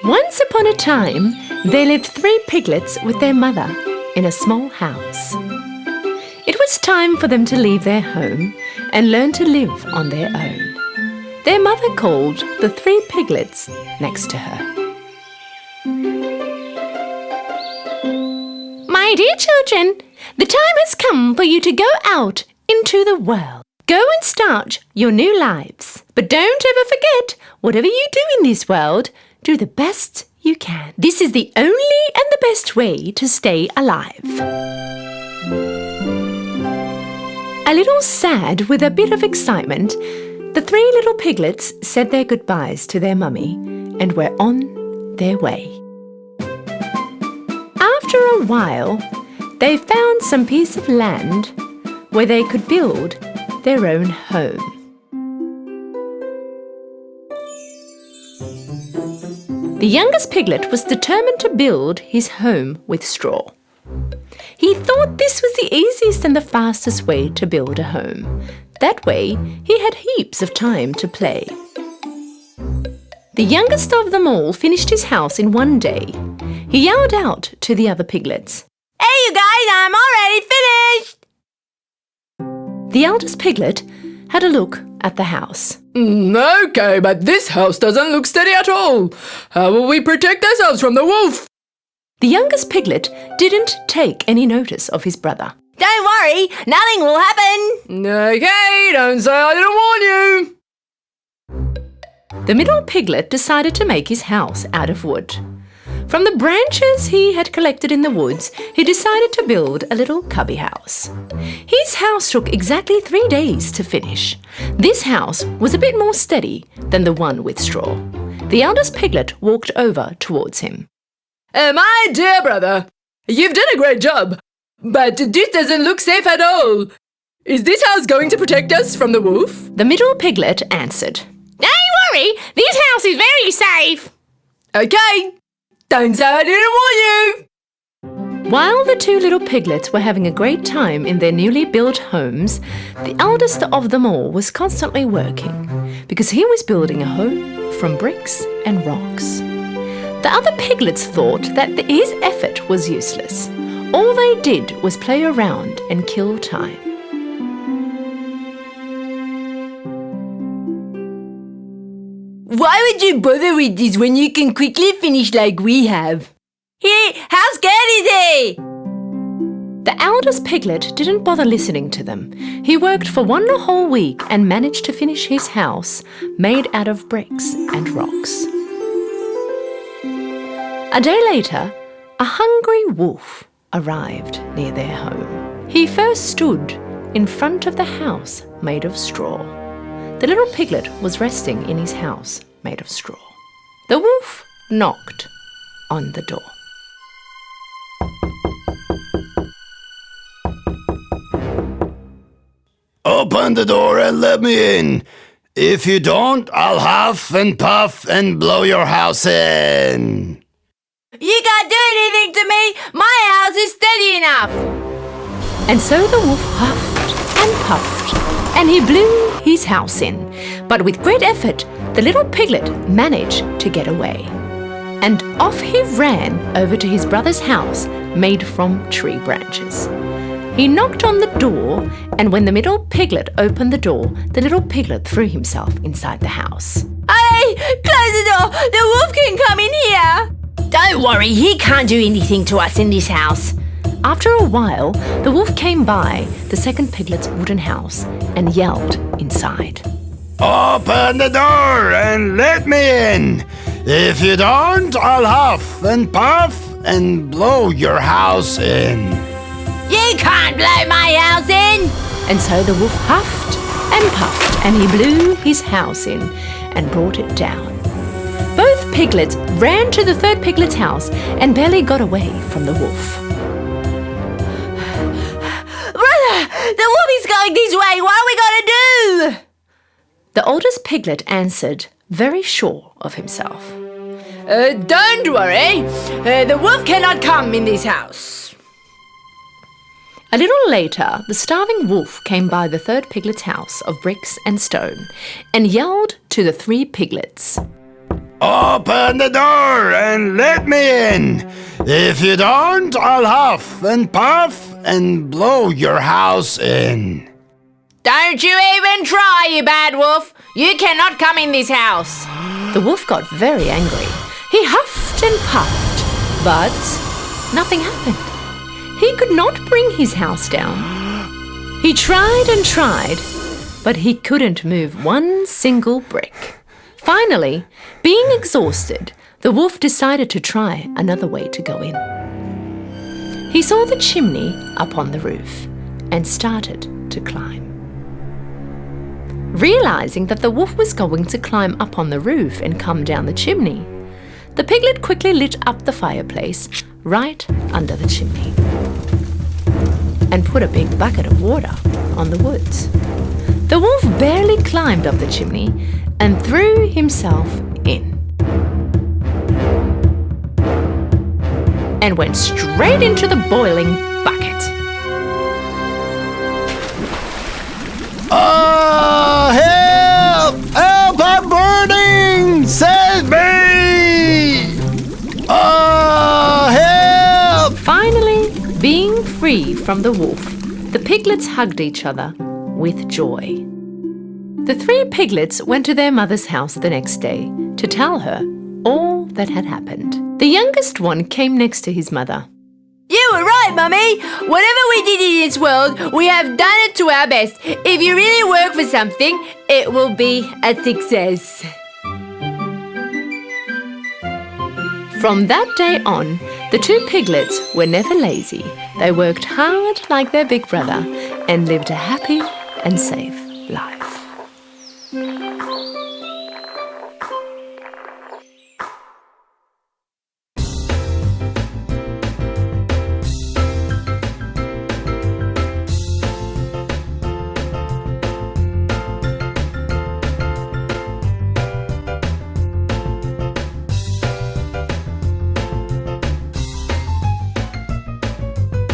Once upon a time, there lived 3 piglets with their mother in a small house. It was time for them to leave their home and learn to live on their own. Their mother called the 3 piglets next to her. My dear children, the time has come for you to go out into the world. Go and start your new lives. But don't ever forget, whatever you do in this world, do the best you can. This is the only and the best way to stay alive. A little sad with a bit of excitement, the 3 little piglets said their goodbyes to their mummy and were on their way. After a while, they found some piece of land where they could build their own home. The youngest piglet was determined to build his home with straw. He thought this was the easiest and the fastest way to build a home. That way, he had heaps of time to play. The youngest of them all finished his house in one day. He yelled out to the other piglets, "Hey you guys, I'm already finished!" The eldest piglet had a look at the house. Okay, but this house doesn't look steady at all. How will we protect ourselves from the wolf? The youngest piglet didn't take any notice of his brother. Don't worry, nothing will happen. Okay, don't say I didn't warn you. The middle piglet decided to make his house out of wood. From the branches he had collected in the woods, he decided to build a little cubby house. His house took exactly 3 days to finish. This house was a bit more steady than the one with straw. The eldest piglet walked over towards him. My dear brother, you've done a great job, but this doesn't look safe at all. Is this house going to protect us from the wolf? The middle piglet answered, Don't worry, this house is very safe. Okay, don't say I didn't warn you. While the 2 little piglets were having a great time in their newly built homes, the eldest of them all was constantly working because he was building a home from bricks and rocks. The other piglets thought that his effort was useless. All they did was play around and kill time. Why would you bother with this when you can quickly finish like we have? How scared is he? The eldest piglet didn't bother listening to them. He worked for 1 whole week and managed to finish his house made out of bricks and rocks. A day later, a hungry wolf arrived near their home. He first stood in front of the house made of straw. The little piglet was resting in his house made of straw. The wolf knocked on the door. Open the door and let me in. If you don't, I'll huff and puff and blow your house in. You can't do anything to me. My house is steady enough. And so the wolf huffed and puffed, and he blew his house in. But with great effort, the little piglet managed to get away. And off he ran over to his brother's house made from tree branches. He knocked on the door, and when the middle piglet opened the door, the little piglet threw himself inside the house. Hey, close the door. The wolf can come in here. Don't worry, he can't do anything to us in this house. After a while, the wolf came by the second piglet's wooden house and yelled inside. Open the door and let me in. If you don't, I'll huff and puff and blow your house in. You can't blow my house in. And so the wolf huffed and puffed, and he blew his house in and brought it down. Both piglets ran to the third piglet's house and barely got away from the wolf. Brother, the wolf is going this way. What are we going to do? The oldest piglet answered, very sure of himself. Don't worry, the wolf cannot come in this house. A little later, the starving wolf came by the third piglet's house of bricks and stone and yelled to the 3 piglets. Open the door and let me in. If you don't, I'll huff and puff and blow your house in. Don't you even try, you bad wolf. You cannot come in this house. The wolf got very angry. He huffed and puffed, but nothing happened. He could not bring his house down. He tried and tried, but he couldn't move one single brick. Finally, being exhausted, the wolf decided to try another way to go in. He saw the chimney up on the roof and started to climb. Realizing that the wolf was going to climb up on the roof and come down the chimney, the piglet quickly lit up the fireplace right under the chimney and put a big bucket of water on the wood. The wolf barely climbed up the chimney and threw himself in and went straight into the boiling bucket. Help! Help! I'm burning! Save me! Help! Finally, being free from the wolf, the piglets hugged each other with joy. The 3 piglets went to their mother's house the next day to tell her all that had happened. The youngest one came next to his mother. You were right, Mummy. Whatever we did in this world, we have done it to our best. If you really work for something, it will be a success. From that day on, the 2 piglets were never lazy. They worked hard like their big brother and lived a happy and safe life.